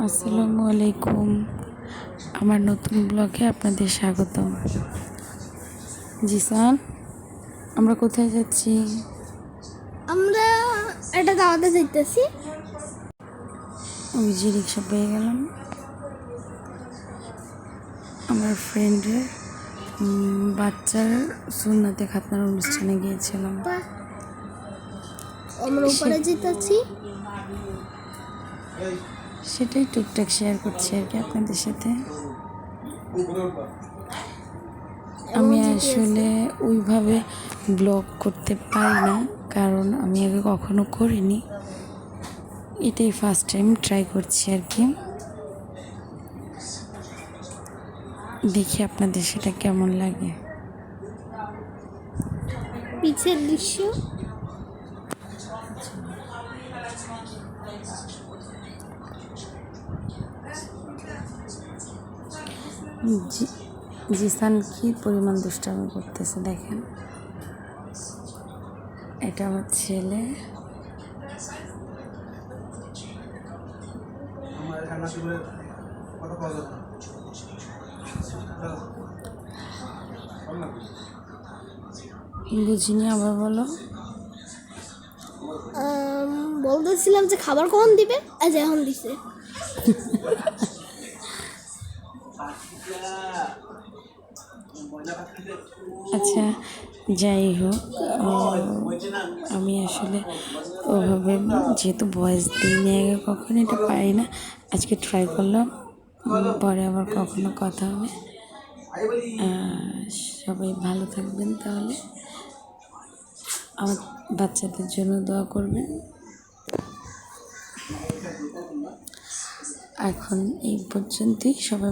আসসালামু আলাইকুম। আমার নতুন ব্লগে আপনাদের স্বাগতম। জিসান, আমরা কোথায় যাচ্ছি? আমরা একটা দাওয়াতে যাইতেছি। ওই যে রিক্সা পেয়ে গেলাম। আমার ফ্রেন্ডের বাচ্চার সুন্নাতে খাতনার অনুষ্ঠানে গিয়েছিলাম। আমরা উপরে যেতেছি। সেটাই টুকটাক শেয়ার করছি আর কি আপনাদের সাথে। আমি আসলে ওইভাবে ব্লগ করতে পারি না, কারণ আমি আগে কখনো করিনি। এটাই ফার্স্ট টাইম ট্রাই করছি আর কি। দেখি আপনাদের সেটা কেমন লাগে। পিছের দৃশ্য জিসান কি পরিমাণ দুষ্টামি করতেছে দেখেন। এটা আমার ছেলে। বুঝিনি, আবার বলো। বলতেছিলাম যে খাবার কখন দিবে, আজ এখন দিছে। আচ্ছা, যাই হোক, আমি আসলে ওভাবে যেহেতু ভয়েস দিইনি আগে কখনো, এটা পারি না। আজকে ট্রাই করলাম, পরে আবার কখনো কথা হবে। সবাই ভালো থাকবেন। তাহলে আমার বাচ্চাদের জন্য দোয়া করবেন। এখন এই পর্যন্তই। সবাই